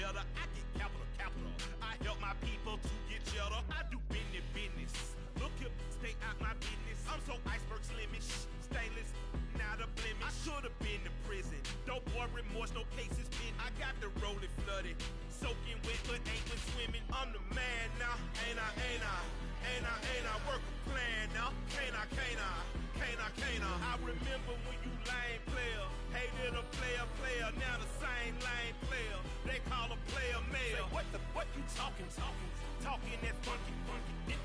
cheddar. I get capital. I help my people to get cheddar. I do business. Look here, stay out my business. I'm so iceberg slimmish, stainless, not a blemish. I should have been to prison. Don't boy remorse, no cases pinned. I got the rolling flooded, soaking wet, but ain't been swimming. I'm the man now, ain't I work a plan now. Can't I? I remember when you lame player, hated a player, now the same lame player. They call a player male. Say, what you talking that funky. Get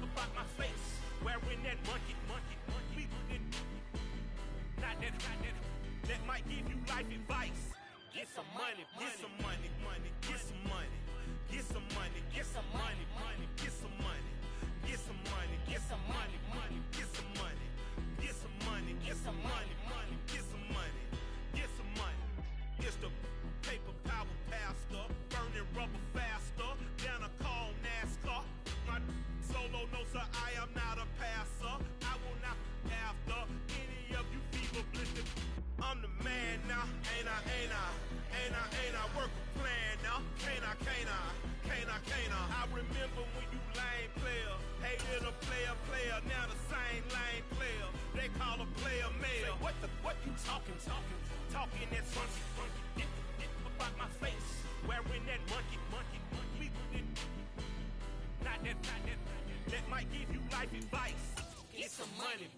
about my face, wearing that monkey. Not that. That might give you life advice. Get some money. It's the paper power pastor, burning rubber faster, down a call NASCAR. My solo, no sir, I am not a passer. I will not after any of you fever blistered. I'm the man now, ain't I work a plan now. Can't I? I remember when you lame player, hated a player, now the same lame player. They call a player male. Say, what you talking that funky. Get about my face, wearing that monkey. Not that. That might give you life advice. Get some money.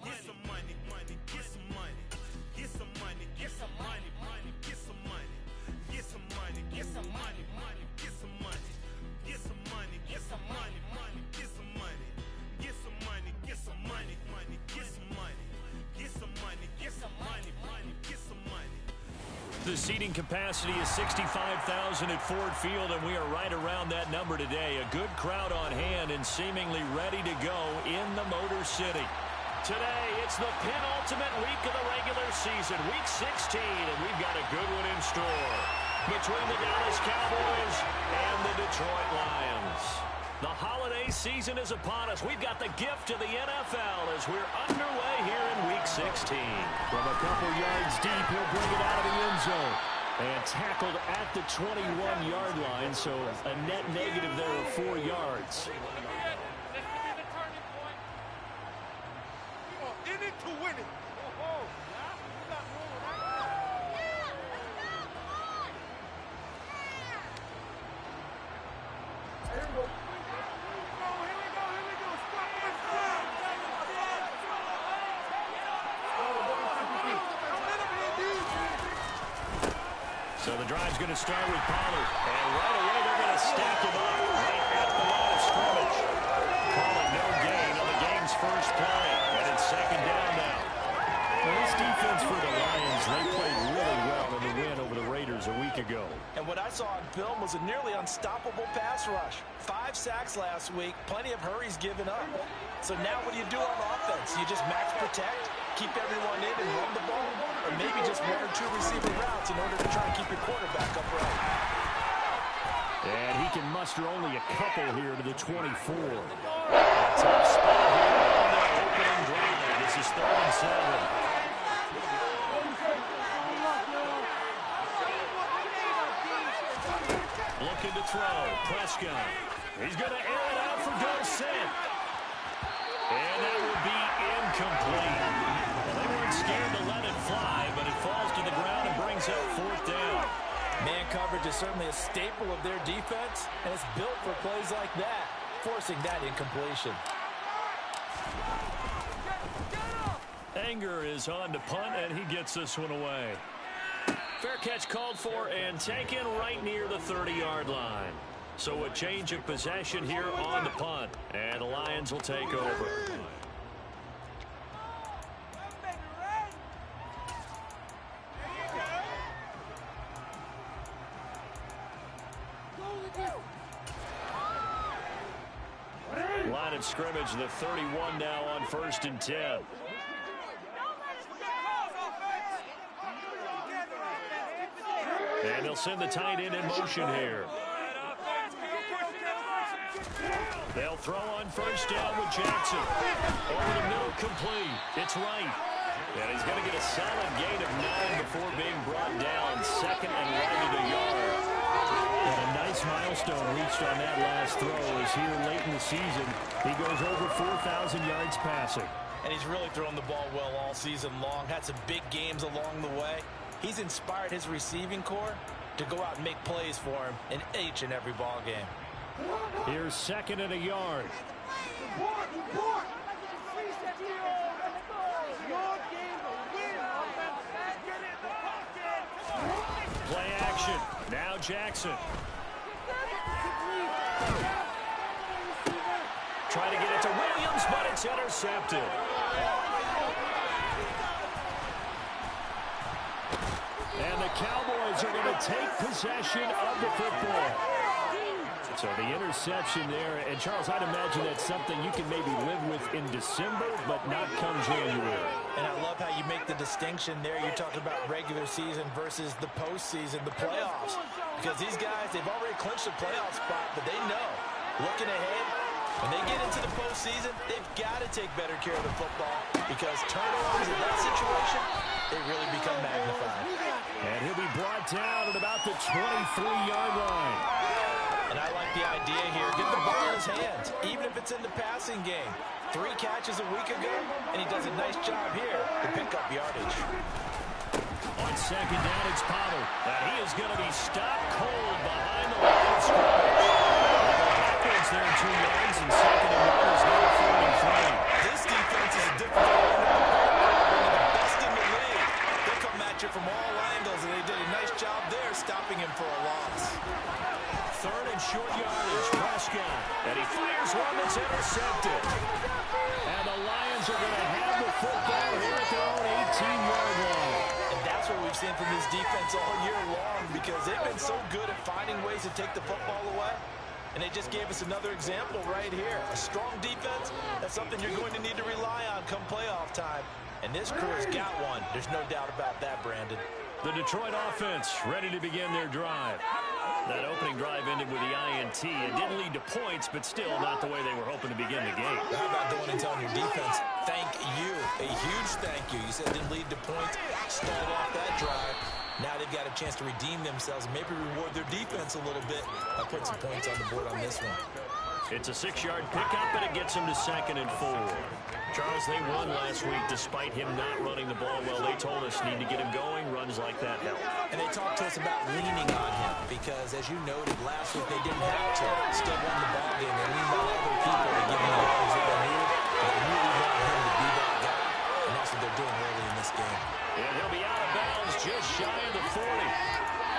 The seating capacity is 65,000 at Ford Field, and we are right around that number today. A good crowd on hand and seemingly ready to go in the Motor City. Today, it's the penultimate week of the regular season, week 16, and we've got a good one in store between the Dallas Cowboys and the Detroit Lions. The holiday season is upon us. We've got the gift of the NFL as we're underway here in week 16. From a couple yards deep, he'll bring it out of the end zone. And tackled at the 21-yard line, so a net negative there of 4 yards. In it to win it. So the drive's going to start with Pollard. And right away, they're going to stack him up right at the line of scrimmage. Call it no gain on the game's first play. And it's second down now. Well, this defense for the Lions, they played really well in the win over the Raiders a week ago. And what I saw on film was a nearly unstoppable pass rush. 5 sacks last week, plenty of hurries given up. So now what do you do on offense? You just max protect, keep everyone in and run the ball, or maybe just 1 or 2 receiver routes in order to try and keep your quarterback upright. And he can muster only a couple here to the 24. Tough spot here on the opening drive. This is 3rd and 7. Looking to throw. Prescott. He's going to air it out for Dorsett. And that will be incomplete. Well, they weren't scared to let it fly, but it falls to the ground and brings up 4th down. Man coverage is certainly a staple of their defense, and it's built for plays like that, forcing that incompletion. Anger is on to punt, and he gets this one away. Fair catch called for and taken right near the 30-yard line. So a change of possession here on the punt, and the Lions will take over. Line of scrimmage, the 31 now on 1st and 10. And they'll send the tight end in motion here. They'll throw on 1st down with Jackson. Over the middle, complete. It's right. And he's going to get a solid gain of 9 before being brought down. Second and right at a yard. And a nice milestone reached on that last throw as here late in the season, he goes over 4,000 yards passing. And he's really thrown the ball well all season long. Had some big games along the way. He's inspired his receiving corps to go out and make plays for him in each and every ball game. Here's second and a yard. Play action. Now Jackson. Trying to get it to Williams, but it's intercepted. And the Cowboys are going to take possession of the football. So the interception there, and Charles, I'd imagine that's something you can maybe live with in December, but not come January. And I love how you make the distinction there. You're talking about regular season versus the postseason, the playoffs. Because these guys, they've already clinched a playoff spot, but they know, looking ahead, when they get into the postseason, they've got to take better care of the football because turnovers in that situation, they really become magnified. And he'll be brought down at about the 23-yard line. And I like the idea here. Get the ball in his hands, even if it's in the passing game. 3 catches a week ago, and he does a nice job here to pick up yardage. On second down, it's Potter. And he is going to be stopped cold behind the line of scrimmage. Backwards there 2 yards, and second and 1 is now 4 and 3. This defense is a different one of the best in the league. They'll come at you from all angles, and they did a nice job there stopping him for a loss. Third and short yardage, Prescott. And he fires one that's intercepted. And the Lions are going to have the football here at their own 18-yard line. And that's what we've seen from this defense all year long because they've been so good at finding ways to take the football away. And they just gave us another example right here. A strong defense, that's something you're going to need to rely on come playoff time. And this crew has got one. There's no doubt about that, Brandon. The Detroit offense ready to begin their drive. That opening drive ended with the INT. It didn't lead to points, but still not the way they were hoping to begin the game. How about going and telling your defense, thank you, a huge thank you. You said it didn't lead to points, stalled off that drive. Now they've got a chance to redeem themselves and maybe reward their defense a little bit by putting some points on the board on this one. It's a 6-yard pickup, and it gets them to second and 4. Charles, they won last week despite him not running the ball well. They told us need to get him going. Runs like that help. And they talked to us about leaning on him because, as you noted, last week they didn't have to. Still won the ball game. They leaned on other people to give them the yards that they needed. They really want him to be that guy, and that's what they're doing early in this game. And he'll be out of bounds just shy of the 40.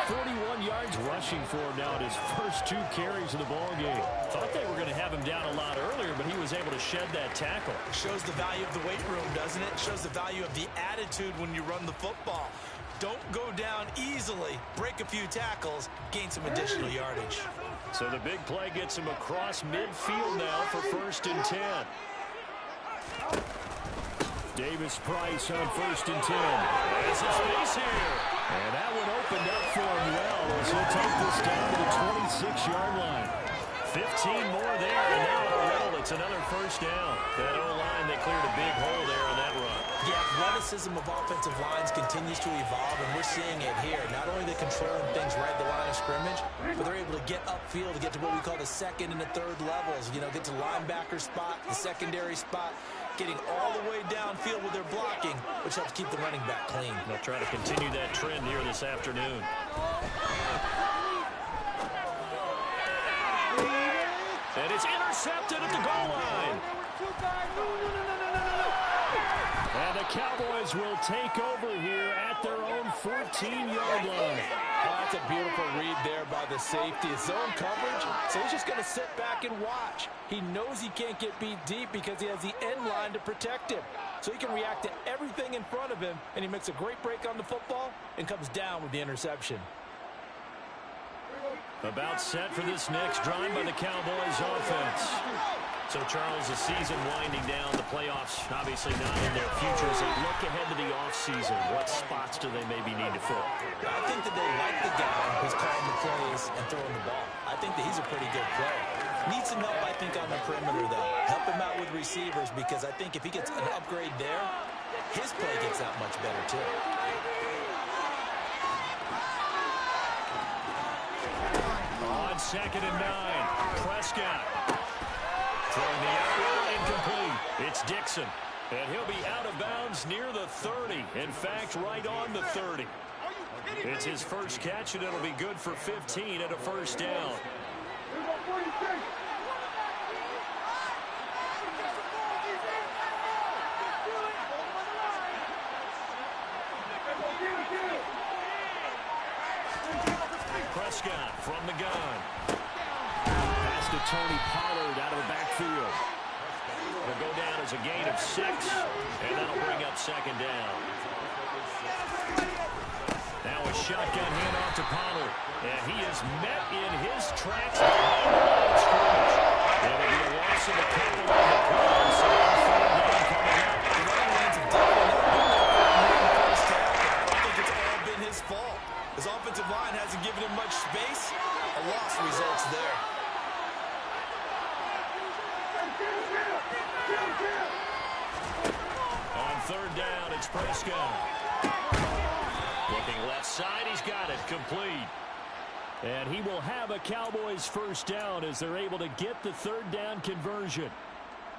41 yards rushing for him now at his first 2 carries of the ball game. Thought they were going to have him down a lot earlier, but he was able to shed that tackle. Shows the value of the weight room, doesn't it? Shows the value of the attitude when you run the football. Don't go down easily. Break a few tackles. Gain some additional yardage. So the big play gets him across midfield now for 1st and 10. Davis Price on 1st and 10. There's some space here. And that one opened up for him well as he'll take this down to the 26-yard line. 15 more there, and now on a roll, it's another 1st down. That O-line, they cleared a big hole there on that run. The athleticism of offensive lines continues to evolve, and we're seeing it here. Not only are they controlling things right at the line of scrimmage, but they're able to get upfield to get to what we call the 2nd and the 3rd levels. You know, get to the linebacker spot, the secondary spot, getting all the way downfield with their blocking, which helps keep the running back clean. They'll try to continue that trend here this afternoon. And it's intercepted at the goal line. And the Cowboys will take over here at their own 14-yard line. Oh, that's a beautiful read there by the safety. It's zone coverage, so he's just going to sit back and watch. He knows he can't get beat deep because he has the end line to protect him. So he can react to everything in front of him, and he makes a great break on the football and comes down with the interception. About set for this next drive by the Cowboys offense. So, Charles, the season winding down, the playoffs obviously not in their future. As they look ahead to the offseason, what spots do they maybe need to fill? I think that they like the guy who's calling the plays and throwing the ball. I think that he's a pretty good player. Needs some help, I think, on the perimeter, though. Help him out with receivers because I think if he gets an upgrade there, his play gets that much better, too. On 2nd and 9, Prescott. Throwing the out, incomplete. It's Dixon. And he'll be out of bounds near the 30. In fact, right on the 30. It's his first catch, and it'll be good for 15 at a first down. Prescott from the gun. Pass to Tony Pollard out of the backfield. It'll go down as a gain of 6, and that'll bring up 2nd down. Now a shotgun handoff to Pollard, and he is met in his tracks behind the line of scrimmage. It'll be a loss of a couple on the play, so 3rd down coming up. The running lanes have definitely not been there in the first half. I think it's all been his fault. His offensive line hasn't given him much space. A loss results there. On 3rd down, it's Prescott. Looking left side, he's got it, complete. And he will have a Cowboys first down as they're able to get the 3rd down conversion.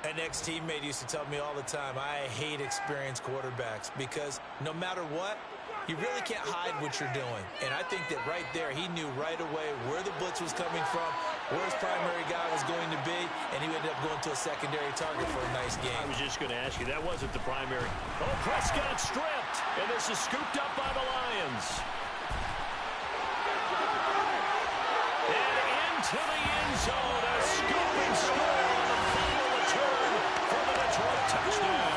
An ex-teammate used to tell me all the time, I hate experienced quarterbacks because no matter what, you really can't hide what you're doing. And I think that right there, he knew right away where the blitz was coming from, where his primary guy was going to be, and he ended up going to a secondary target for a nice game. I was just going to ask you, that wasn't the primary. Oh, Prescott stripped, and this is scooped up by the Lions. And into the end zone, a scooping score on the final return for the Detroit touchdown.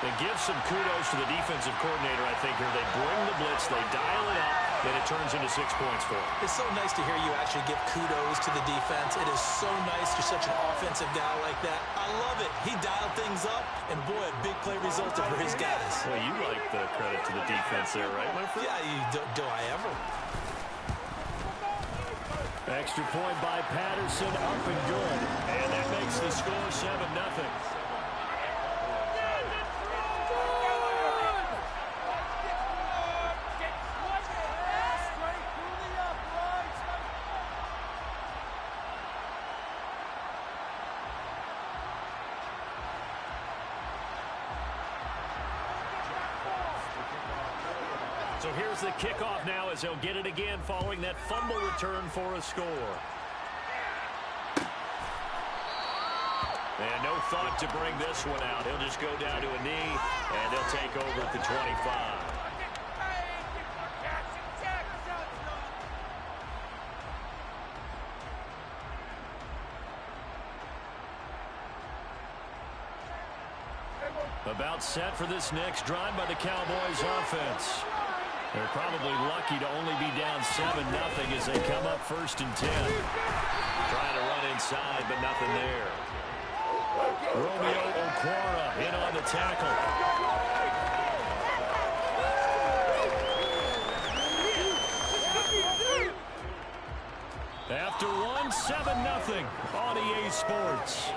They give some kudos to the defensive coordinator, I think, here. They bring the blitz, they dial it up, and it turns into 6 points for them. It's so nice to hear you actually give kudos to the defense. It is so nice you're such an offensive guy like that. I love it. He dialed things up, and boy, a big play resulted for his guys. Well, you like the credit to the defense there, right, my friend? Yeah, do I ever? Extra point by Patterson, up and good. And that makes the score 7-0. So here's the kickoff now as they'll get it again following that fumble return for a score. And no thought to bring this one out. He'll just go down to a knee, and they'll take over at the 25. About set for this next drive by the Cowboys offense. They're probably lucky to only be down 7-0 as they come up 1st and 10. Trying to run inside, but nothing there. Romeo Okwara in on the tackle. After one, 7-0 on EA Sports.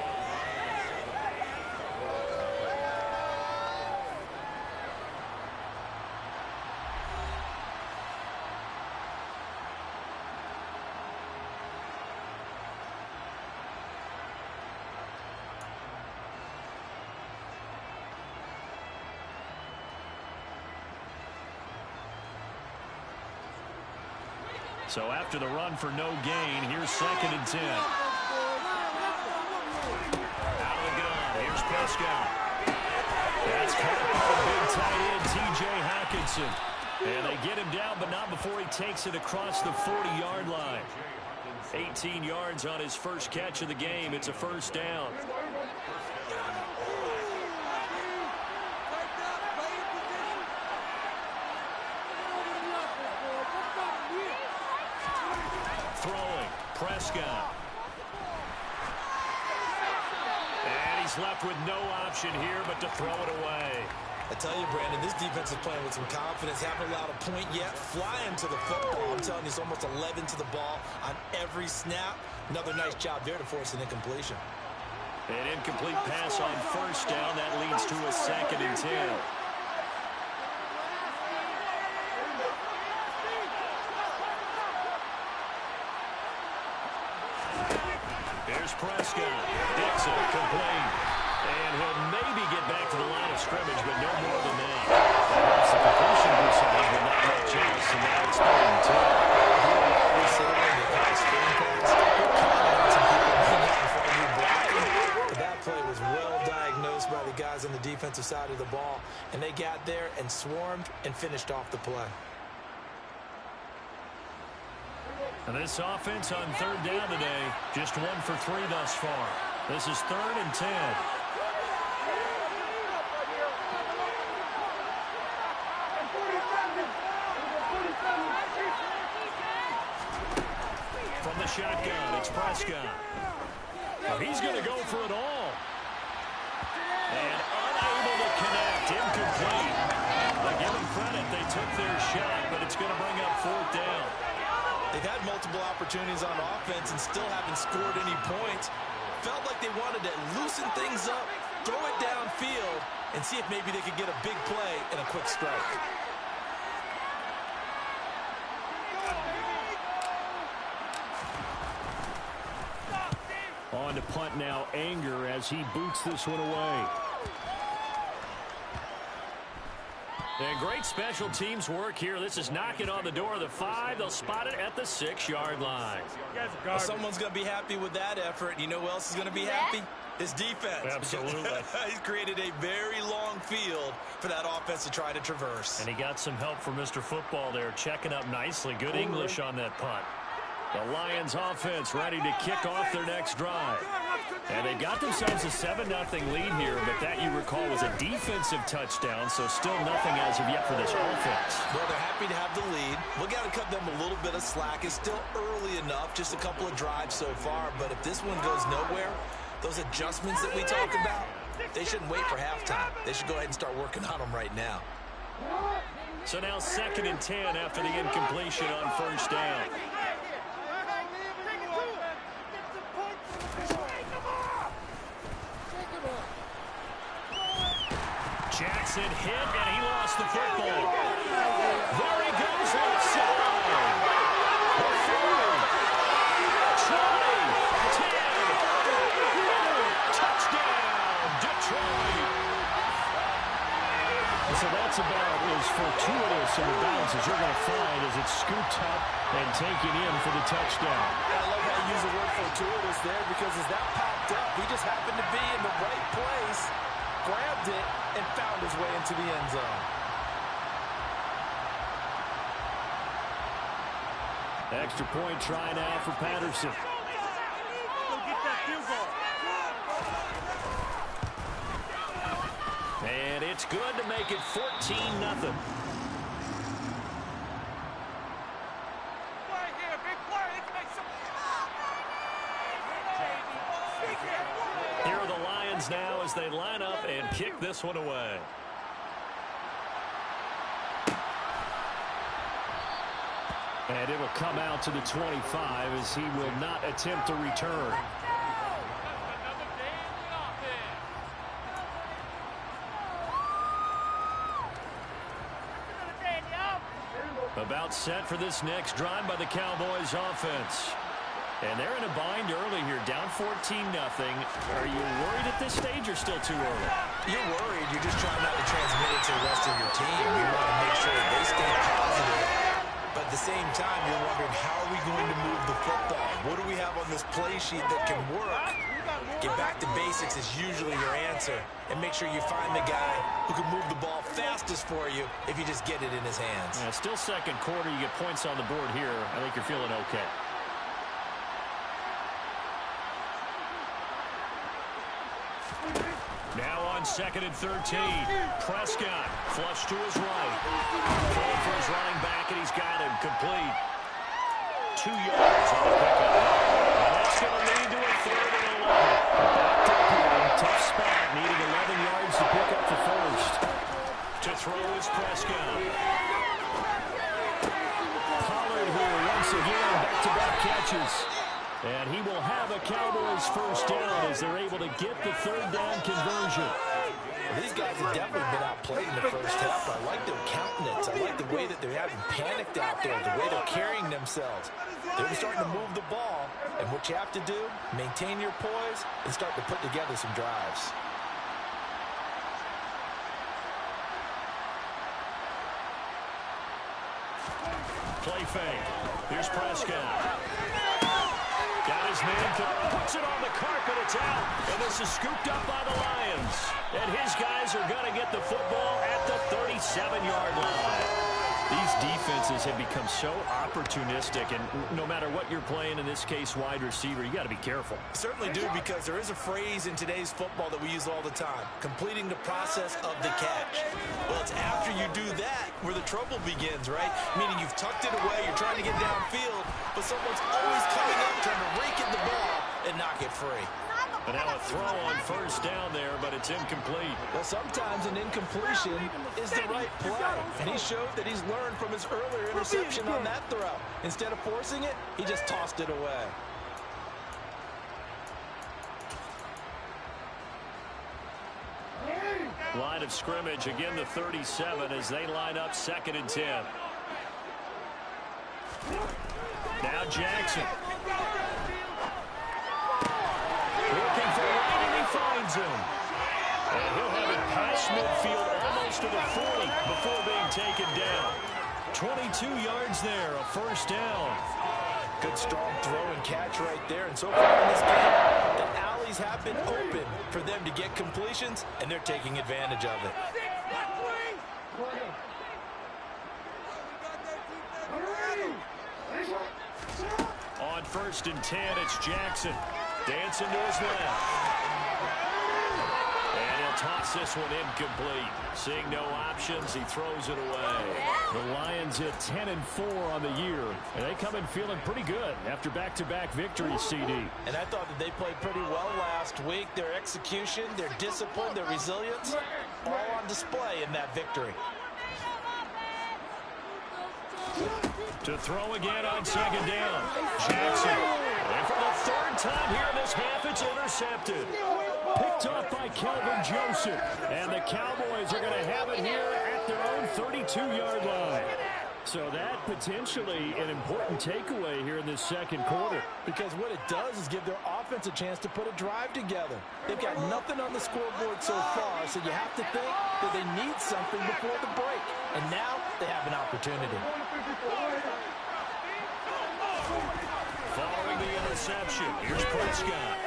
So after the run for no gain, here's 2nd and 10. Out of the gun, here's Prescott. That's caught by the big tight end, T.J. Hockenson. And they get him down, but not before he takes it across the 40-yard line. 18 yards on his first catch of the game. It's a first down. Throwing, Prescott. And he's left with no option here but to throw it away. I tell you, Brandon, this defense is playing with some confidence. Haven't allowed a point yet. Flying to the football. I'm telling you, it's almost 11 to the ball on every snap. Another nice job there to force an incompletion. An incomplete pass on first down. That leads to a 2nd and 10. Here's Prescott. Dixon complete. And he'll maybe get back to the line of scrimmage, but no more than that. That helps the completion percentage, but not much else. And now it's 3rd and 10. That play was well diagnosed by the guys on the defensive side of the ball, and they got there and swarmed and finished off the play. And this offense on 3rd down today, just 1 for 3 thus far. This is 3rd and 10. From the shotgun, it's Prescott. Well, he's going to go for it all. And unable to connect, incomplete. But give them credit, they took their shot, but it's going to bring up 4th down. They've had multiple opportunities on offense and still haven't scored any points. Felt like they wanted to loosen things up, throw it downfield, and see if maybe they could get a big play and a quick strike. On to punt now, Anger, as he boots this one away. And great special teams work here. This is knocking on the door of the 5. They'll spot it at the 6-yard line. Well, someone's going to be happy with that effort. You know who else is going to be happy? His defense. Absolutely. He's created a very long field for that offense to try to traverse. And he got some help from Mr. Football there, checking up nicely. Good English on that punt. The Lions offense ready to kick off their next drive. And they've got themselves a 7-0 lead here, but that, you recall, was a defensive touchdown, so still nothing as of yet for this offense. Well, they're happy to have the lead. We've got to cut them a little bit of slack. It's still early enough, just a couple of drives so far, but if this one goes nowhere, those adjustments that we talk about, they shouldn't wait for halftime. They should go ahead and start working on them right now. So now 2nd and 10 after the incompletion on first down. Jackson hit, and he lost the football. There he goes, left side. The 40, 20, 10. Touchdown, Detroit. So that's about as fortuitous of a bounce as you're going to find as it's scooped up and taken in for the touchdown. I love how you use the word fortuitous there, because as that popped up, he just happened to be in the right place, grabbed it, and found his way into the end zone. Extra point try now for Patterson. And it's good to make it 14-0. Here are the Lions now as they line up and kick this one away. And it'll come out to the 25 as he will not attempt to return. About set for this next drive by the Cowboys offense. And they're in a bind early here, down 14-0. Are you worried at this stage or still too early? You're worried. You're just trying not to transmit it to the rest of your team. You want to make sure that they stay positive. But at the same time, you're wondering, how are we going to move the football? What do we have on this play sheet that can work? Get back to basics is usually your answer. And make sure you find the guy who can move the ball fastest for you if you just get it in his hands. Yeah, still second quarter. You get points on the board here. I think you're feeling okay. Now on 2nd and 13. Prescott flush to his right. Full for his running back, and he's got him complete. 2 yards on the pickup. And that's going to lead to a 3rd and 11. Backed up here. Tough spot. Needing 11 yards to pick up the first. To throw is Prescott. Pollard here once again. Back-to-back catches. And he will have a Cowboys first down as they're able to get the third down conversion. Well, these guys have definitely been outplayed in the first half. I like their countenance. I like the way that they're having panicked out there, the way they're carrying themselves. They're starting to move the ball, and what you have to do, maintain your poise and start to put together some drives. Play fake. Here's Prescott. Got his man through, puts it on the carpet, it's out, and this is scooped up by the Lions. And his guys are going to get the football at the 37-yard line. These defenses have become so opportunistic, and no matter what you're playing, in this case, wide receiver, you got to be careful. Certainly do, because there is a phrase in today's football that we use all the time, completing the process of the catch. Well, it's after you do that where the trouble begins, right? Meaning you've tucked it away, you're trying to get downfield, but someone's always coming up trying to rake in the ball and knock it free. And now a throw on first down there, but it's incomplete. Well, sometimes an incompletion is the right play. And he showed that he's learned from his earlier interception on that throw. Instead of forcing it, he just tossed it away. Line of scrimmage, again the 37 as they line up 2nd and 10. Now Jackson. Looking for Wright, and he finds him. And he'll have it past midfield almost to the 40 before being taken down. 22 yards there, a first down. Good strong throw and catch right there. And so far in this game, the alleys have been open for them to get completions, and they're taking advantage of it. On 1st and 10, it's Jackson. Dancing to his left. And he'll toss this one incomplete. Seeing no options, he throws it away. The Lions at 10-4 on the year. And they come in feeling pretty good after back-to-back victories, CD. And I thought that they played pretty well last week. Their execution, their discipline, their resilience, all on display in that victory. To throw again on 2nd down. Jackson. And for the 3rd time here in this half, it's intercepted. Picked off by Kelvin Joseph. And the Cowboys are going to have it here at their own 32-yard line. So that potentially an important takeaway here in this 2nd quarter. Because what it does is give their offense a chance to put a drive together. They've got nothing on the scoreboard so far, so you have to think that they need something before the break. And now they have an opportunity. Following the interception, here's Prescott.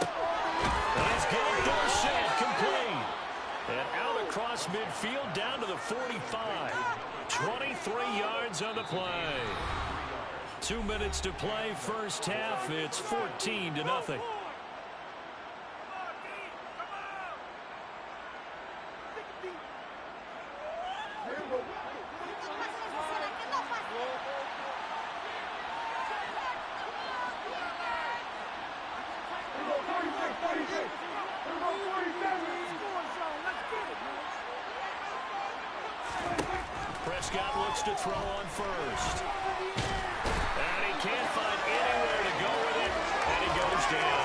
And he's got Dorsett complete. And out across midfield down to the 45. 23 yards on the play. 2 minutes to play, first half. It's 14-0. Prescott looks to throw on first. And he can't find anywhere to go with it, and he goes down.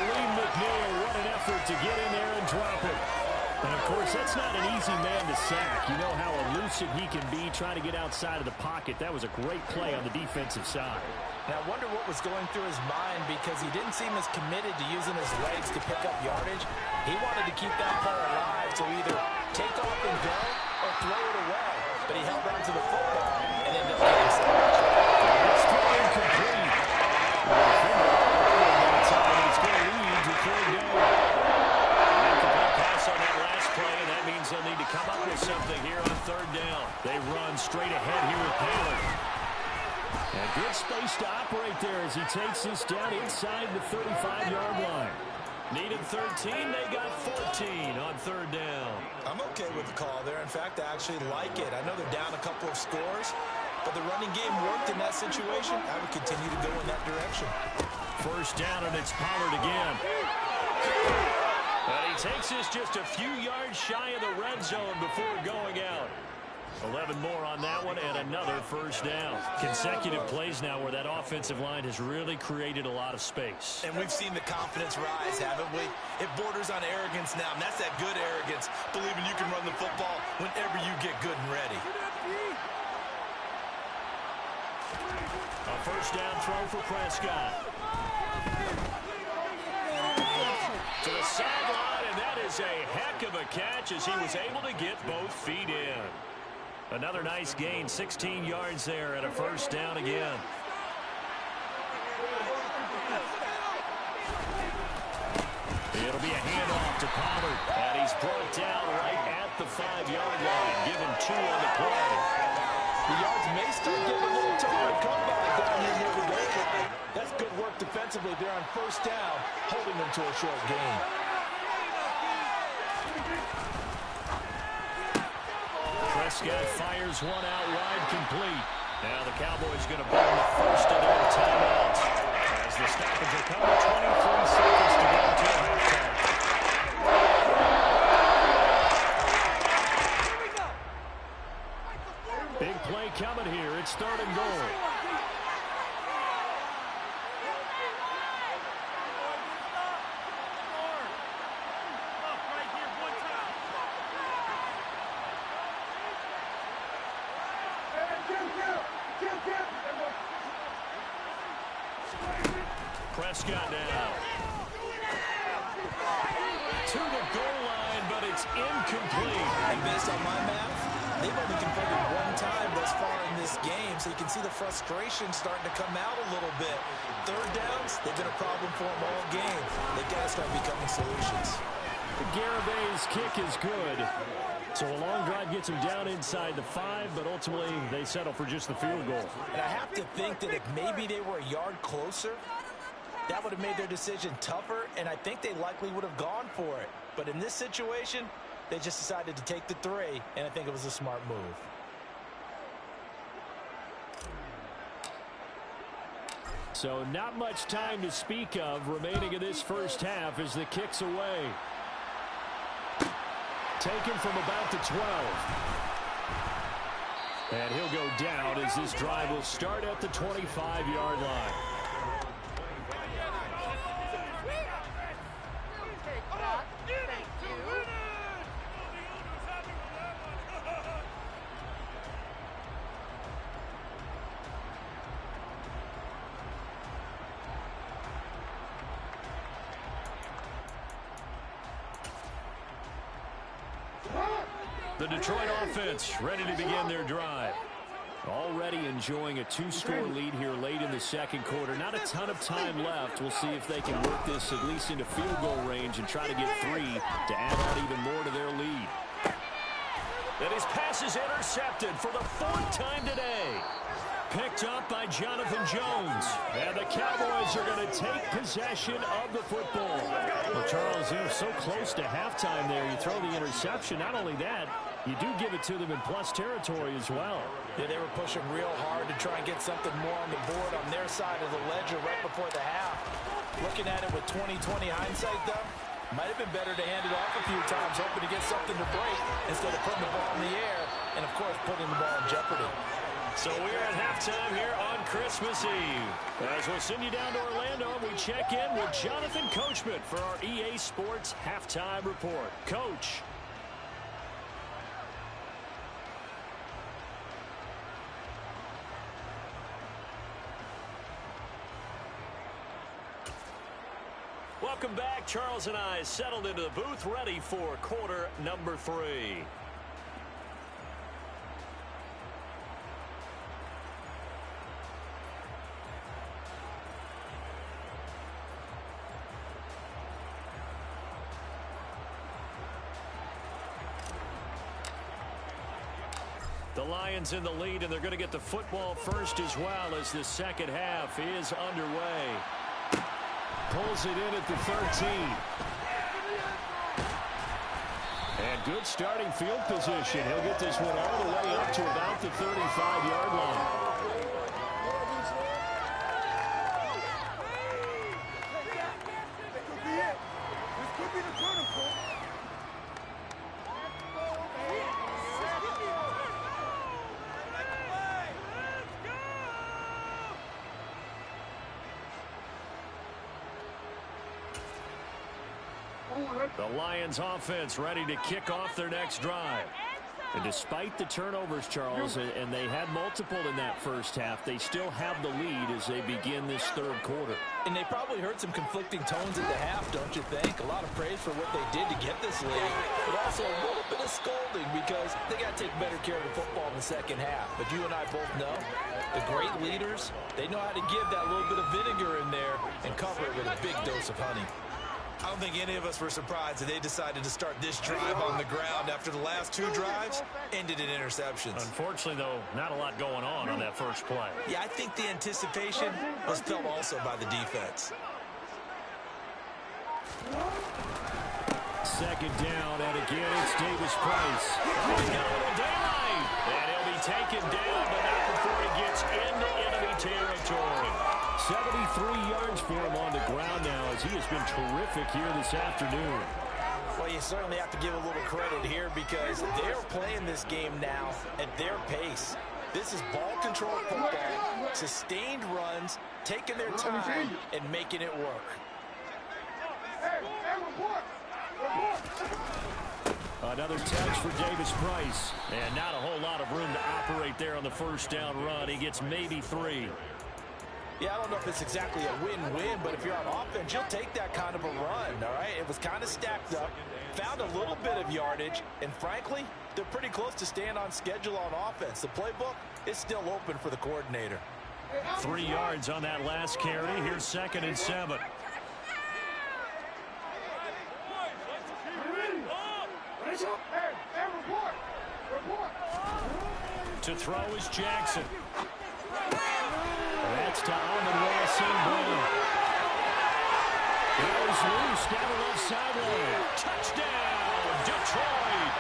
Lee McNeil, what an effort to get in there and drop it. And, of course, that's not an easy man to sack. You know how elusive he can be trying to get outside of the pocket. That was a great play on the defensive side. And I wonder what was going through his mind, because he didn't seem as committed to using his legs to pick up yardage. He wanted to keep that play alive to either take off and go or throw it away. But he held on to the football and ended up getting stopped. That's throw incomplete. It's going to lead to 3rd down. Incomplete pass on that last play, and that means they'll need to come up with something here on 3rd down. They run straight ahead here with Taylor. And good space to operate there as he takes this down inside the 35-yard line. Needed 13, they got 14 on 3rd down. I'm okay with the call there. In fact, I actually like it. I know they're down a couple of scores, but the running game worked in that situation. I would continue to go in that direction. First down, and it's Pollard again. And he takes this just a few yards shy of the red zone before going out. 11 more on that one and another first down. Consecutive plays now where that offensive line has really created a lot of space. And we've seen the confidence rise, haven't we? It borders on arrogance now, and that's that good arrogance, believing you can run the football whenever you get good and ready. A first down throw for Prescott. To the sideline, and that is a heck of a catch as he was able to get both feet in. Another nice gain, 16 yards there and a first down again. It'll be a handoff to Pollard, and he's brought down right at the 5-yard line, given 2 on the play. The yards may start getting a little tougher to come by down here near the goal line. That's good work defensively there on first down, holding them to a short gain. Prescott fires one out wide, complete. Now the Cowboys going to burn the first of their timeouts as the stoppage will come 23 seconds to go until halftime. Big play coming here. It's 3rd and goal. Prescott now. To the goal line, but it's incomplete. And based on my math, they've only converted one time thus far in this game, so you can see the frustration starting to come out a little bit. 3rd downs, they've been a problem for them all game. They've got to start becoming solutions. Garibay's kick is good. So a long drive gets them down inside the 5, but ultimately they settle for just the field goal. And I have to think that if maybe they were a yard closer, that would have made their decision tougher, and I think they likely would have gone for it. But in this situation, they just decided to take the 3, and I think it was a smart move. So not much time to speak of remaining in this first half as the kick's away. Taken from about the 12. And he'll go down as this drive will start at the 25-yard line. The Detroit offense ready to begin their drive. Already enjoying a 2-score lead here late in the second quarter. Not a ton of time left. We'll see if they can work this at least into field goal range and try to get 3 to add on even more to their lead. And his pass is intercepted for the 4th time today. Picked up by Jonathan Jones. And the Cowboys are going to take possession of the football. Well, Charles, you're so close to halftime there. You throw the interception. Not only that, you do give it to them in plus territory as well. Yeah, they were pushing real hard to try and get something more on the board on their side of the ledger right before the half. Looking at it with 20/20 hindsight, though, might have been better to hand it off a few times, hoping to get something to break instead of putting the ball in the air and, of course, putting the ball in jeopardy. So we're at halftime here on Christmas Eve. As we'll send you down to Orlando, we check in with Jonathan Coachman for our EA Sports Halftime Report. Coach. Welcome back. Charles and I settled into the booth, ready for quarter number 3. The Lions in the lead, and they're going to get the football first as well as the second half is underway. Pulls it in at the 13. And good starting field position. He'll get this one all the way up to about the 35-yard line. The Lions offense ready to kick off their next drive. And despite the turnovers, Charles, and they had multiple in that first half, they still have the lead as they begin this third quarter. And they probably heard some conflicting tones at the half, don't you think? A lot of praise for what they did to get this lead, but also a little bit of scolding because they got to take better care of the football in the second half. But you and I both know the great leaders, they know how to give that little bit of vinegar in there and cover it with a big dose of honey. I don't think any of us were surprised that they decided to start this drive on the ground after the last two drives ended in interceptions. Unfortunately, though, not a lot going on that first play. Yeah, I think the anticipation was felt also by the defense. Second down, and again, it's Davis Price. He's got a little daylight, and he'll be taken down, but not before he gets into enemy territory. 73 yards for him on the ground now as he has been terrific here this afternoon. Well, you certainly have to give a little credit here because they're playing this game now at their pace. This is ball control football, sustained runs, taking their time and making it work. Another touch for Davis Price. And not a whole lot of room to operate there on the first down run. He gets maybe 3. Yeah, I don't know if it's exactly a win-win, but if you're on offense, you'll take that kind of a run, all right? It was kind of stacked up, found a little bit of yardage, and frankly, they're pretty close to staying on schedule on offense. The playbook is still open for the coordinator. 3 yards on that last carry. Here's 2nd and 7. To throw is Jackson. That's to Amon-Ra St. Brown. Goes loose down the left sideline. Touchdown, Detroit.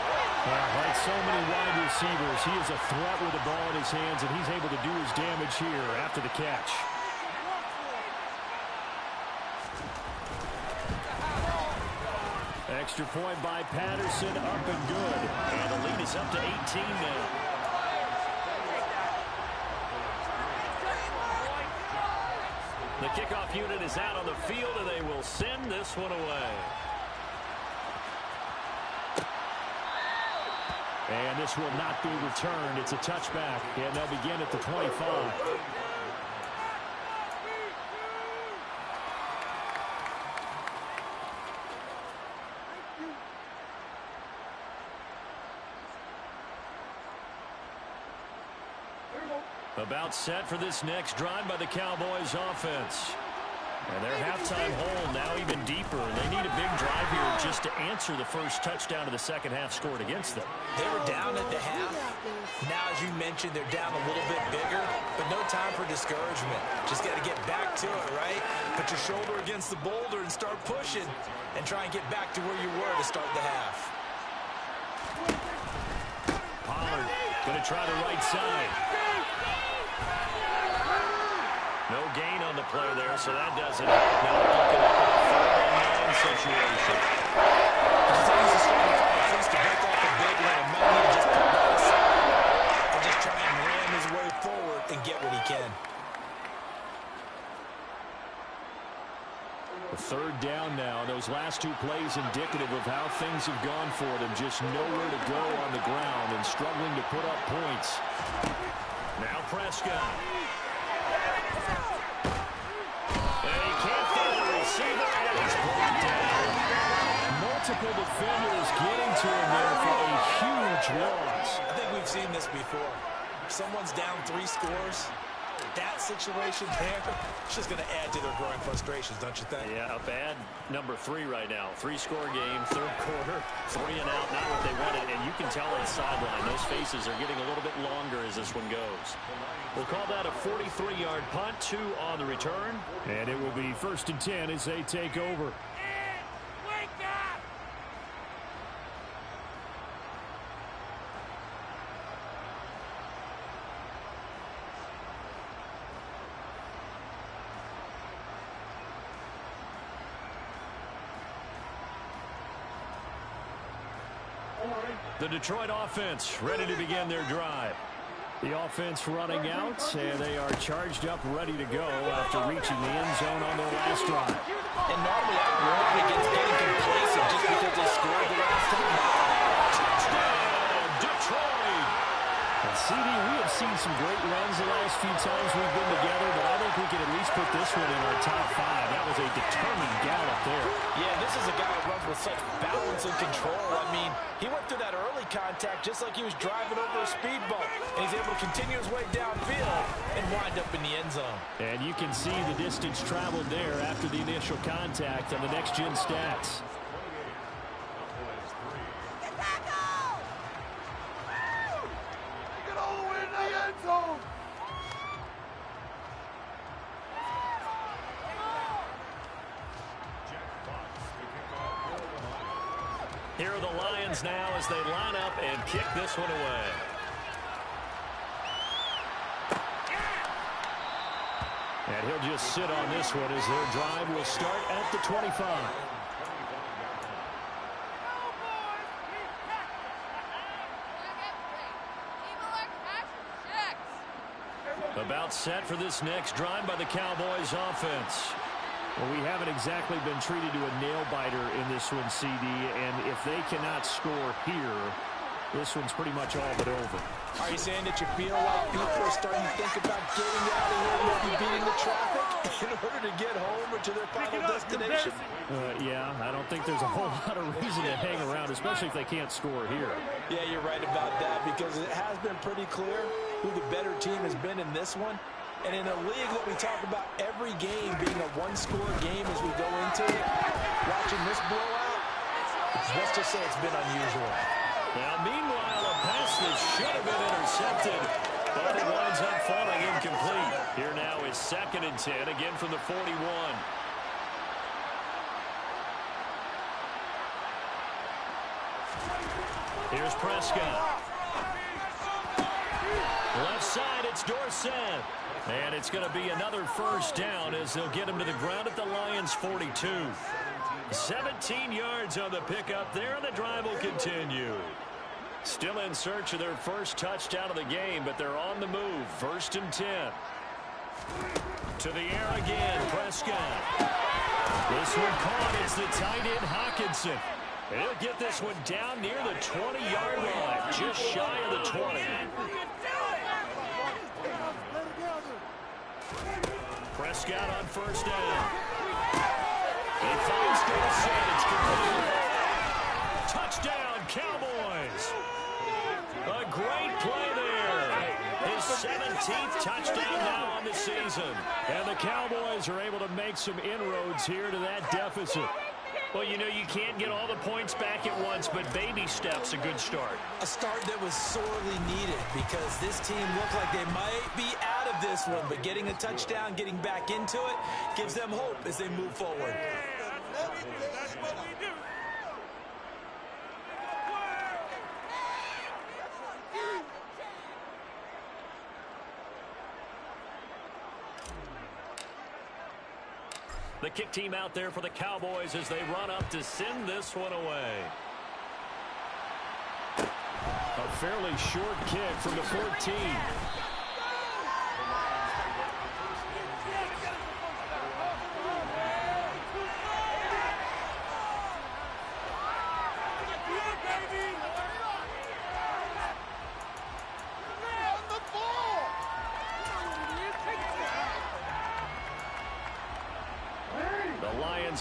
Like so many wide receivers, he is a threat with the ball in his hands, and he's able to do his damage here after the catch. Extra point by Patterson, up and good. And the lead is up to 18 now. The kickoff unit is out on the field, and they will send this one away. And this will not be returned. It's a touchback, and they'll begin at the 25. About set for this next drive by the Cowboys offense. And their halftime hole now even deeper. They need a big drive here just to answer the first touchdown of the second half scored against them. They were down at the half. Now, as you mentioned, they're down a little bit bigger, but no time for discouragement. Just got to get back to it, right? Put your shoulder against the boulder and start pushing and try and get back to where you were to start the half. Pollard going to try the right side. No gain on the play there, so that doesn't. Now looking at a 4-on-9 situation. Continues to start to find ways to break off a big one. Might need to just put that aside and just try and ram his way forward and get what he can. The third down now. Those last two plays indicative of how things have gone for them. Just nowhere to go on the ground and struggling to put up points. Now Prescott. And he can't find the receiver, and he's brought down. Multiple defenders getting to him there for a huge loss. I think we've seen this before. Someone's down 3 scores. That situation there, it's just going to add to their growing frustrations, don't you think? Yeah, a bad number 3 right now. 3-score game, third quarter, 3 and out, not what they wanted. And you can tell on the sideline, those faces are getting a little bit longer as this one goes. We'll call that a 43-yard punt, 2 on the return. And it will be 1st and 10 as they take over. The Detroit offense ready to begin their drive. The offense running out, and they are charged up, ready to go after reaching the end zone on their last drive. And normally I warn against getting complacent just because they scored the last time. Touchdown, Detroit! And CD, we have seen some great runs the last few times we've been together, but I think we can at least put this one in our top 5. That was a determined gallop there. Yeah, this is a guy that runs with such balance and control. I mean, he went through that early contact just like he was driving over a speed bump. And he's able to continue his way downfield and wind up in the end zone. And you can see the distance traveled there after the initial contact on the next-gen stats. Here are the Lions now as they line up and kick this one away. And he'll just sit on this one as their drive will start at the 25. About set for this next drive by the Cowboys offense. Well, we haven't exactly been treated to a nail-biter in this one, CD, and if they cannot score here, this one's pretty much all but over. Are you saying that you feel like people are starting to think about getting out of here, maybe beating the traffic in order to get home or to their final destination? Yeah, I don't think there's a whole lot of reason to hang around, especially if they can't score here. Yeah, you're right about that because it has been pretty clear who the better team has been in this one. And in a league that we talk about every game being a one-score game as we go into it, watching this blowout, let's just say it's been unusual. Now, meanwhile, a pass that should have been intercepted, but it winds up falling incomplete. Here now is 2nd and 10, again from the 41. Here's Prescott. Left side, it's Dorsett. And it's going to be another first down as they'll get him to the ground at the Lions' 42. 17 yards on the pickup there, and the drive will continue. Still in search of their first touchdown of the game, but they're on the move. 1st and 10. To the air again, Prescott. This one caught. It's the tight end, Hockenson. He'll get this one down near the 20-yard line, just shy of the 20. Prescott on 1st down. He finds Dorsett. It's complete. Touchdown, Cowboys. A great play there. His 17th touchdown now on the season. And the Cowboys are able to make some inroads here to that deficit. Well, you know, you can't get all the points back at once, but baby steps, a good start. A start that was sorely needed because this team looked like they might be out of this one, but getting a touchdown, getting back into it, gives them hope as they move forward. That's what we do. The kick team out there for the Cowboys as they run up to send this one away. A fairly short kick from the 14.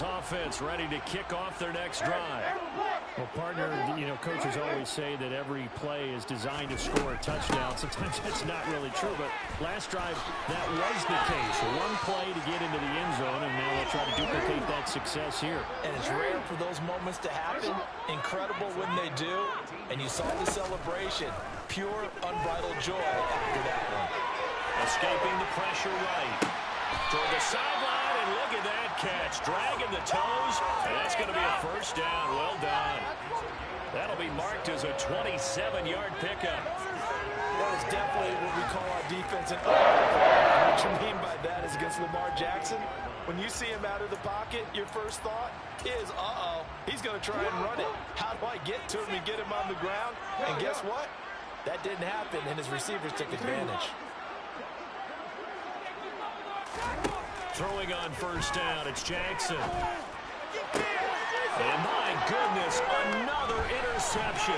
Offense ready to kick off their next drive. Well, partner, you know, coaches always say that every play is designed to score a touchdown. Sometimes that's not really true, but last drive, that was the case. One play to get into the end zone, and now they'll try to duplicate that success here. And it's rare for those moments to happen. Incredible when they do. And you saw the celebration. Pure, unbridled joy after that one. Escaping the pressure right. Toward the sideline, and look at that catch. Dragging the toes, and that's going to be a first down. Well done. That'll be marked as a 27-yard pickup. That is definitely what we call our defense. And what you mean by that is against Lamar Jackson. When you see him out of the pocket, your first thought is, he's going to try and run it. How do I get to him and get him on the ground? And guess what? That didn't happen, and his receivers took advantage. Throwing on first down, it's Jackson. And my goodness, another interception.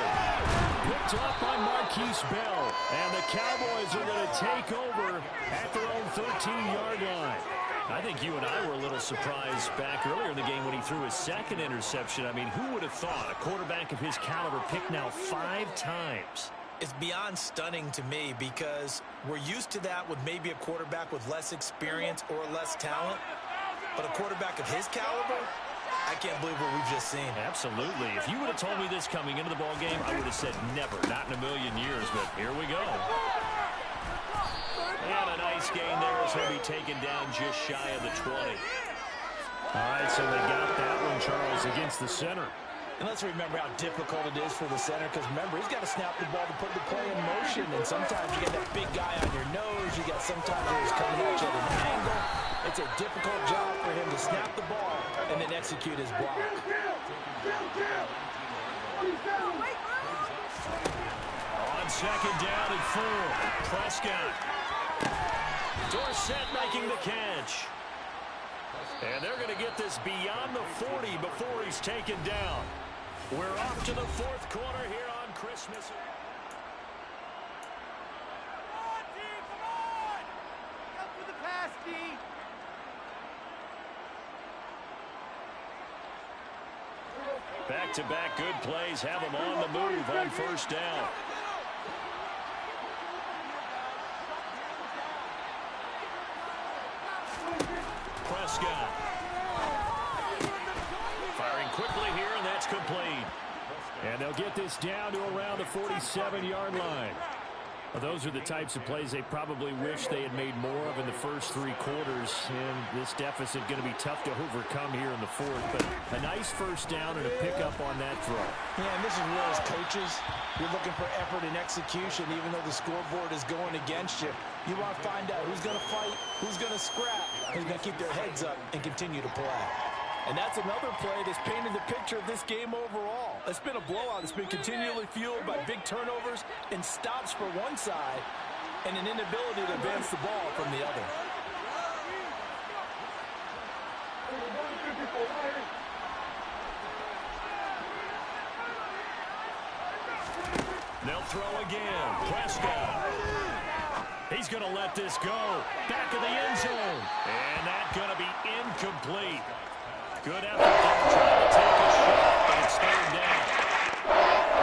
Picked up by Marquise Bell. And the Cowboys are going to take over at their own 13-yard line. I think you and I were a little surprised back earlier in the game when he threw his second interception. I mean, who would have thought a quarterback of his caliber picked now 5 times? It's beyond stunning to me because we're used to that with maybe a quarterback with less experience or less talent. But a quarterback of his caliber, I can't believe what we've just seen. Absolutely. If you would have told me this coming into the ball game, I would have said never, not in a million years. But here we go. And a nice gain there as he'll be taken down just shy of the 20. All right, so they got that one, Charles, against the center. And let's remember how difficult it is for the center, because remember, he's got to snap the ball to put the play in motion, and sometimes you get that big guy on your nose, you got sometimes where he's coming at you at an angle. It's a difficult job for him to snap the ball and then execute his block. On second down and 4, Prescott. Dorsett making the catch. And they're going to get this beyond the 40 before he's taken down. We're off to the 4th quarter here on Christmas. Come on, D! Come on! Up for the pass, D! Back-to-back good plays have him on the move on first down. Prescott. Firing quickly here, and that's complete. And they'll get this down to around the 47-yard line. Well, those are the types of plays they probably wish they had made more of in the first 3 quarters. And this deficit going to be tough to overcome here in the 4th. But a nice first down and a pickup on that throw. Yeah, and this is where as coaches, you're looking for effort and execution, even though the scoreboard is going against you. You want to find out who's going to fight, who's going to scrap, who's going to keep their heads up and continue to play. And that's another play that's painted the picture of this game overall. It's been a blowout. It's been continually fueled by big turnovers and stops for one side and an inability to advance the ball from the other. They'll throw again. Prescott. He's going to let this go. Back of the end zone. And that's going to be incomplete. Good effort there trying to take a shot, but it's 3rd down.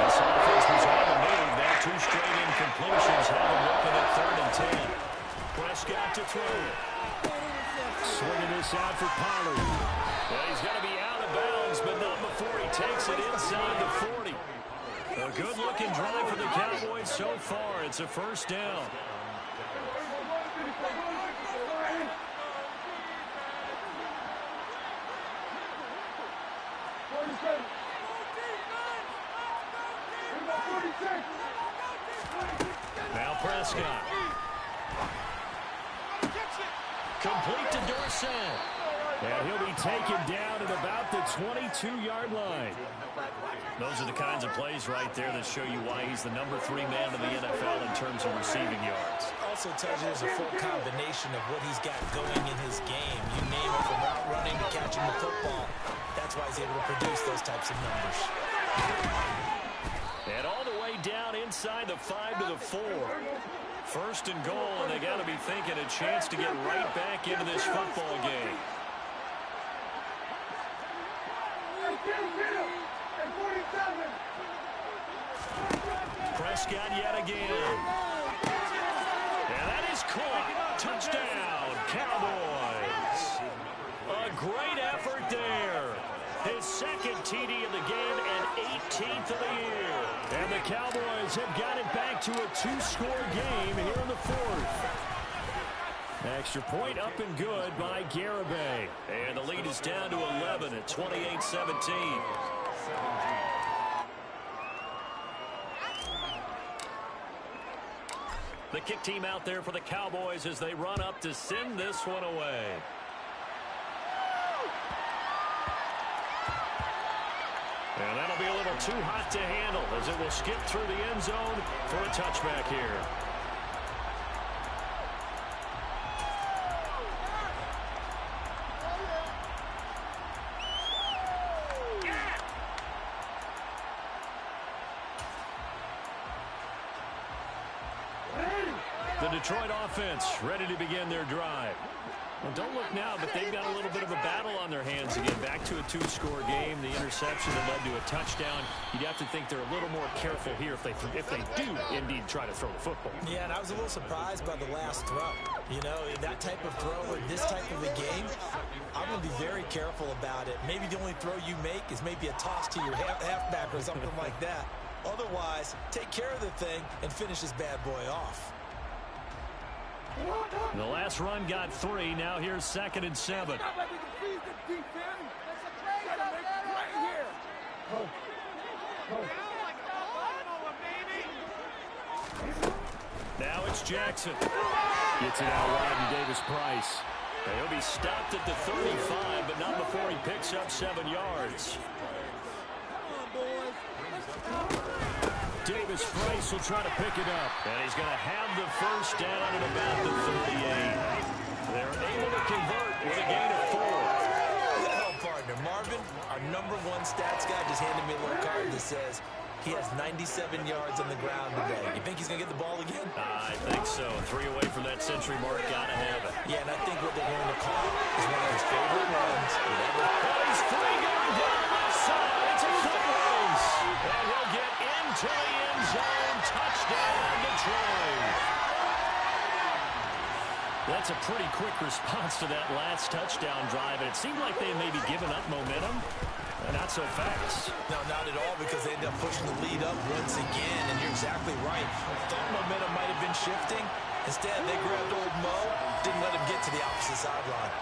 This offense was on the move. That 2 straight incompletions have them looking at 3rd and 10. Prescott to throw it. Swinging this out for Pollard. Well, he's going to be out of bounds, but not before he takes it inside the 40. A good-looking drive for the Cowboys so far. It's a first down. Now Prescott. Complete to Dorsett. And he'll be taken down at about the 22-yard line. Those are the kinds of plays right there that show you why he's the number 3 man in the NFL in terms of receiving yards. Also tells you there's a full combination of what he's got going in his game. You name it, from route running to catching the football. That's why he's able to produce those types of numbers. And all the way down inside the 5 to the 4. 1st and goal, and they got to be thinking a chance to get right back into this football game. Prescott yet again. And that is caught. Touchdown, Cowboys. A great effort there. His 2nd TD of the game and 18th of the year. And the Cowboys have got it back to a 2-score game here in the 4th. Extra point up and good by Garibay. And the lead is down to 11 at 28-17. The kick team out there for the Cowboys as they run up to send this one away. And that'll be a little too hot to handle as it will skip through the end zone for a touchback here. The Detroit offense ready to begin their drive. Well, don't look now, but they've got a little bit of a battle on their hands again. Back to a two-score game. The interception that led to a touchdown. You'd have to think they're a little more careful here if they do indeed try to throw the football. Yeah, and I was a little surprised by the last throw. You know, that type of throw in this type of a game, I'm going to be very careful about it. Maybe the only throw you make is maybe a toss to your halfback or something like that. Otherwise, take care of the thing and finish this bad boy off. The last run got 3. Now here's 2nd and 7. Now it's Jackson. Gets it out wide to Davis Price. He'll be stopped at the 35, but not before he picks up 7 yards. Davis Price will try to pick it up. And he's going to have the first down at about the 38. They're able to convert with a gain of 4. Well, partner, Marvin, our #1 stats guy, just handed me a little card that says he has 97 yards on the ground today. You think he's going to get the ball again? I think so. 3 away from that century mark. Got to have it. Yeah, and I think what they're going to call is one of his favorite runs. He's free going down the left side. It's a foot race. And he'll get into the end zone. Touchdown, Detroit. That's a pretty quick response to that last touchdown drive. And it seemed like they had maybe given up momentum. Not so fast. No, not at all, because they end up pushing the lead up once again, and you're exactly right. Thought momentum might have been shifting. Instead, they grabbed old Mo, didn't let him get to the opposite sideline.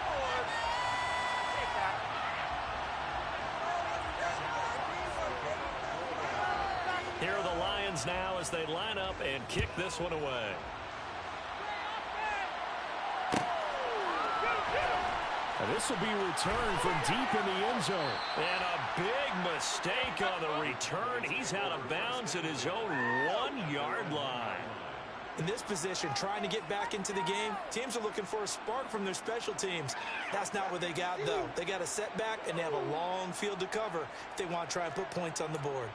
Here are the Lions now as they line up and kick this one away. This will be returned from deep in the end zone. And a big mistake on the return. He's out of bounds at his own 1-yard line. In this position, trying to get back into the game, teams are looking for a spark from their special teams. That's not what they got, though. They got a setback, and they have a long field to cover if they want to try and put points on the board.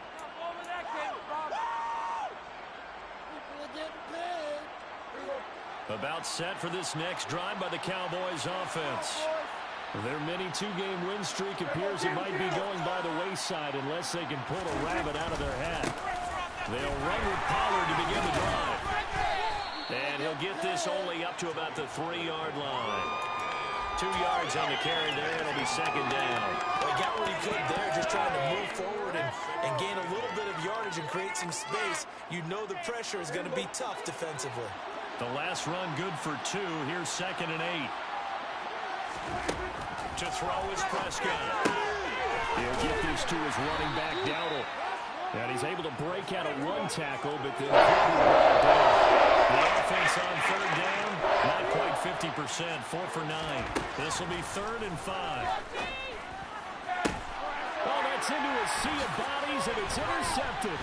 About set for this next drive by the Cowboys offense. Their mini 2-game win streak appears it might be going by the wayside unless they can pull a rabbit out of their hat. They'll run with Pollard to begin the drive. And he'll get this only up to about the 3-yard line. 2 yards on the carry there. It'll be 2nd down. Well, he got what he could there, just trying to move forward and gain a little bit of yardage and create some space. You know the pressure is going to be tough defensively. The last run good for 2. Here's 2nd and 8. To throw is Prescott. He'll get this to his running back, Dowdle. And he's able to break out of 1 tackle, but then the offense on 3rd down, not quite 50%, 4 for 9. This will be 3rd and 5. Oh, that's into a sea of bodies, and it's intercepted.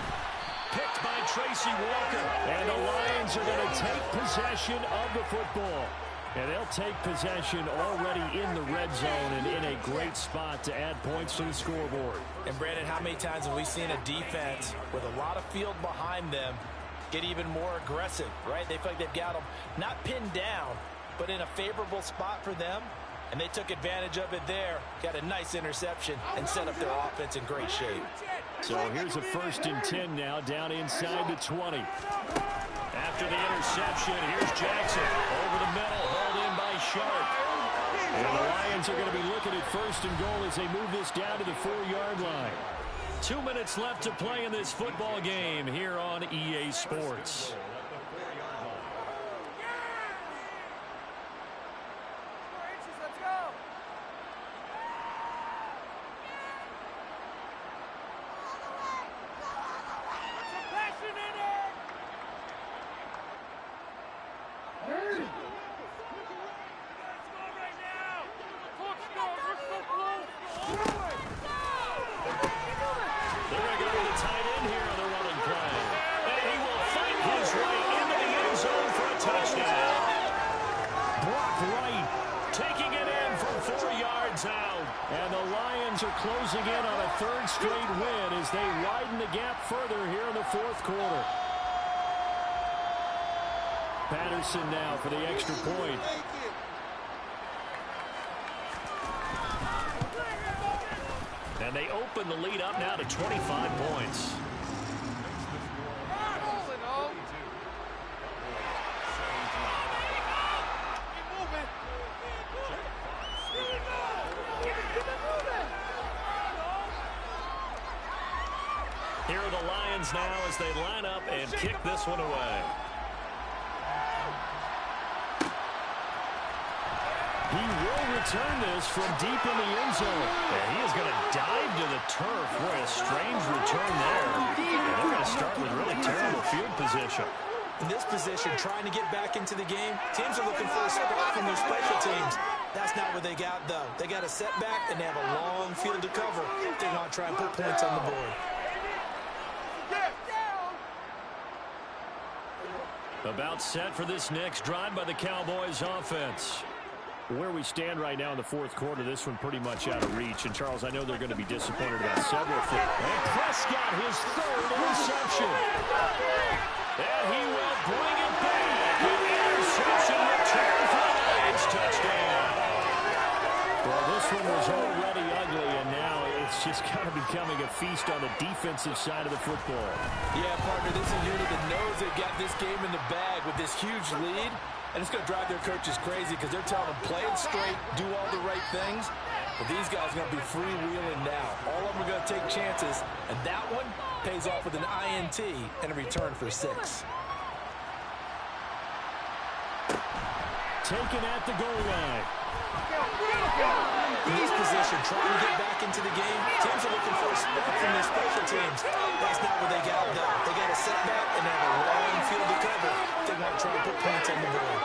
Picked by Tracy Walker. And the Lions are going to take possession of the football. And they'll take possession already in the red zone and in a great spot to add points to the scoreboard. And, Brandon, how many times have we seen a defense with a lot of field behind them get even more aggressive, right? They feel like they've got them not pinned down, but in a favorable spot for them. And they took advantage of it there, got a nice interception, and set up their offense in great shape. So here's a 1st and 10 now, down inside the 20. After the interception, here's Jackson over the middle, hauled in by Sharp. And the Lions are going to be looking at 1st and goal as they move this down to the 4-yard line. 2 minutes left to play in this football game here on EA Sports. And the Lions are closing in on a 3rd straight win as they widen the gap further here in the 4th quarter. Patterson now for the extra point. And they open the lead up now to 25 points. Here are the Lions now as they line up and kick this one away. He will return this from deep in the end zone. And he is going to dive to the turf. Boy, a strange return there. And they're going to start with really terrible field position. In this position, trying to get back into the game, teams are looking for a spark from their special teams. That's not what they got, though. They got a setback, and they have a long field to cover. They're going to try and put points on the board. About set for this next drive by the Cowboys offense. Where we stand right now in the fourth quarter, this one pretty much out of reach. And, Charles, I know they're going to be disappointed about several things. And Prescott, his third interception. And he will bring it back. An interception return for the Lions. Touchdown. Well, this one was already ugly, and now it's just kind of becoming a feast on the defensive side of the football. Yeah, partner, this is a unit that knows they've got this game in the bag with this huge lead. And it's going to drive their coaches crazy because they're telling them play it straight, do all the right things. But these guys are going to be freewheeling now. All of them are going to take chances. And that one pays off with an INT and a return for 6. Taken at the goal line. In this position, trying to get back into the game, teams are looking for a spark from their special teams. That's not what they got, though. They got a setback and they have a long field to cover. They want to try and put points on the board.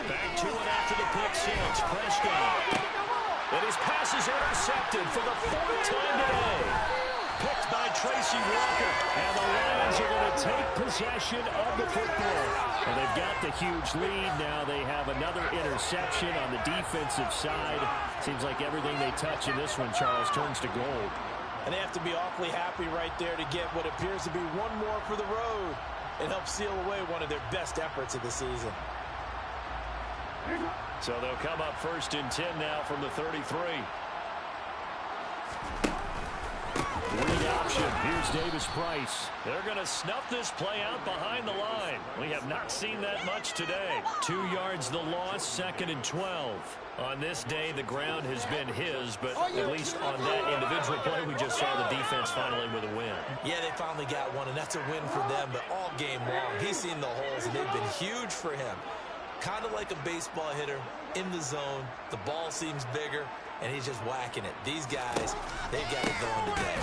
Back to it after the pick six. Prescott. And his pass is intercepted for the 4th time today. Picked by Tracy Walker. And the Lions are going to take possession of the football. And they've got the huge lead. Now they have another interception on the defensive side. Seems like everything they touch in this one, Charles, turns to gold. And they have to be awfully happy right there to get what appears to be one more for the road. It helps seal away one of their best efforts of the season. So they'll come up 1st and 10 now from the 33. Read option. Here's Davis Price. They're going to snuff this play out behind the line. We have not seen that much today. 2 yards the loss, 2nd and 12. On this day, the ground has been his, but at least on that individual play, we just saw the defense finally with a win. Yeah, they finally got one, and that's a win for them, but all game long, he's seen the holes, and they've been huge for him. Kind of like a baseball hitter in the zone. The ball seems bigger, and he's just whacking it. These guys, they've got it going today.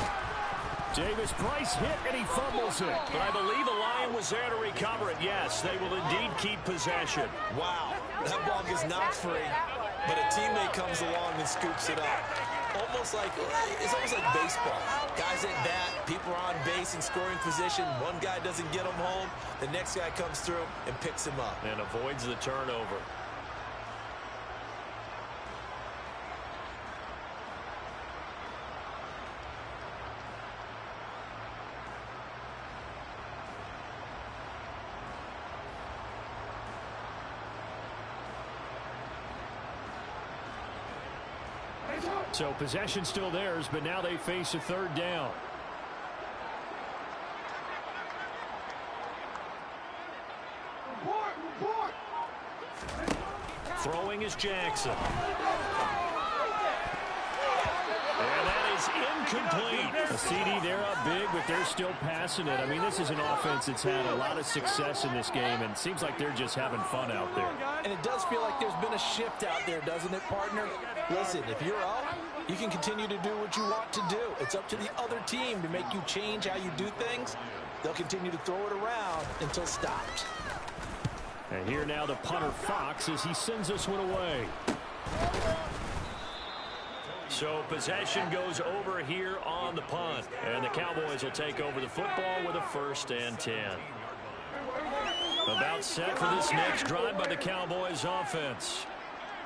Davis Price hit, and he fumbles it. But I believe a Lion was there to recover it. Yes, they will indeed keep possession. Wow, that ball gets knocked free, but a teammate comes along and scoops it up. It's almost like baseball. Guys at bat, people are on base in scoring position. One guy doesn't get him home. The next guy comes through and picks him up. And avoids the turnover. So possession still theirs, but now they face a 3rd down. Throwing is Jackson. And that is incomplete. A CD, they're up big, but they're still passing it. I mean, this is an offense that's had a lot of success in this game, and it seems like they're just having fun out there. And it does feel like there's been a shift out there, doesn't it, partner? Listen, if you're up, you can continue to do what you want to do. It's up to the other team to make you change how you do things. They'll continue to throw it around until stopped. And here now the punter Fox as he sends this one away. So possession goes over here on the punt. And the Cowboys will take over the football with a 1st and 10. About set for this next drive by the Cowboys offense.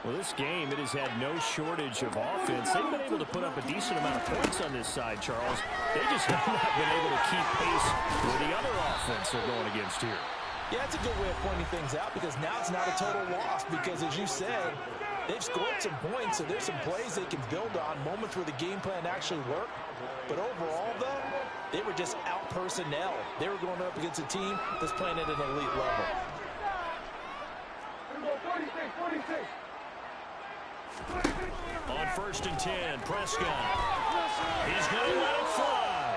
Well, this game, it has had no shortage of offense. They've been able to put up a decent amount of points on this side, Charles. They just have not been able to keep pace with the other offense they're going against here. Yeah, it's a good way of pointing things out because now it's not a total loss because, as you said, they've scored some points, so there's some plays they can build on, moments where the game plan actually worked. But overall, though, they were just out-personnel. They were going up against a team that's playing at an elite level. On 1st and 10, Prescott. He's going to let it fly.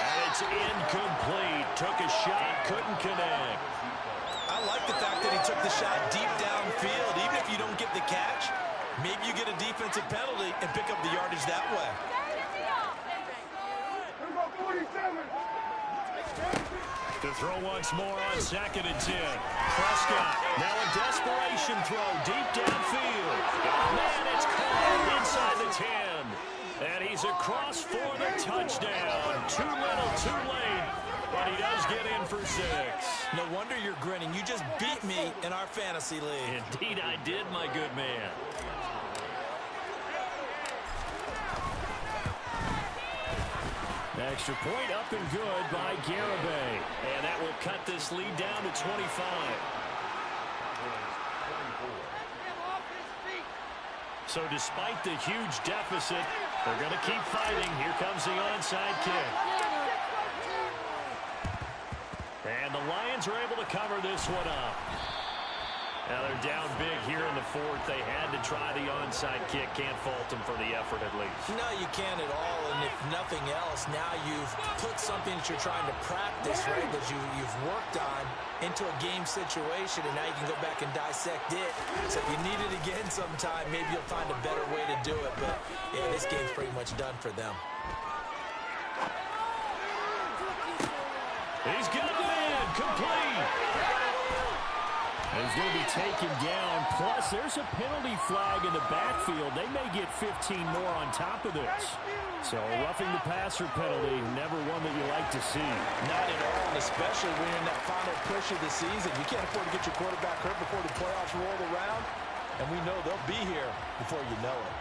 And it's incomplete. Took a shot, couldn't connect. I like the fact that he took the shot deep downfield. Even if you don't get the catch, maybe you get a defensive penalty and pick up the yardage that way. To throw once more on 2nd and 10. Prescott, now a desperation throw deep downfield. Oh, man, it's caught inside the 10. And he's across for the touchdown. Too little, too late, but he does get in for 6. No wonder you're grinning. You just beat me in our fantasy league. Indeed I did, my good man. Extra point up and good by Garibay. And that will cut this lead down to 25. So despite the huge deficit, they're going to keep fighting. Here comes the onside kick. And the Lions are able to cover this one up. Now they're down big here in the 4th. They had to try the onside kick. Can't fault them for the effort at least. No, you can't at all. And if nothing else, now you've put something that you're trying to practice, right, that you've worked on into a game situation, and now you can go back and dissect it. So if you need it again sometime, maybe you'll find a better way to do it. But, yeah, this game's pretty much done for them. He's got it in. Complete. He's going to be taken down. Plus, there's a penalty flag in the backfield. They may get 15 more on top of this. So, roughing the passer penalty, never one that you like to see. Not at all, and especially when you're in that final push of the season. You can't afford to get your quarterback hurt before the playoffs roll around. And we know they'll be here before you know it.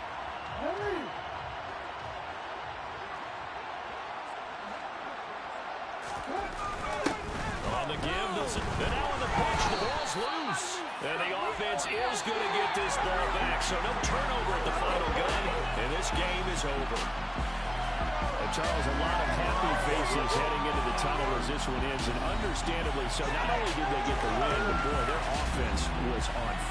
On the give, and now on the pitch, the ball's loose. And the offense is going to get this ball back, so no turnover at the final gun, and this game is over. And Charles, a lot of happy faces heading into the tunnel as this one ends, and understandably so. Not only did they get the win, but boy, their offense was on fire.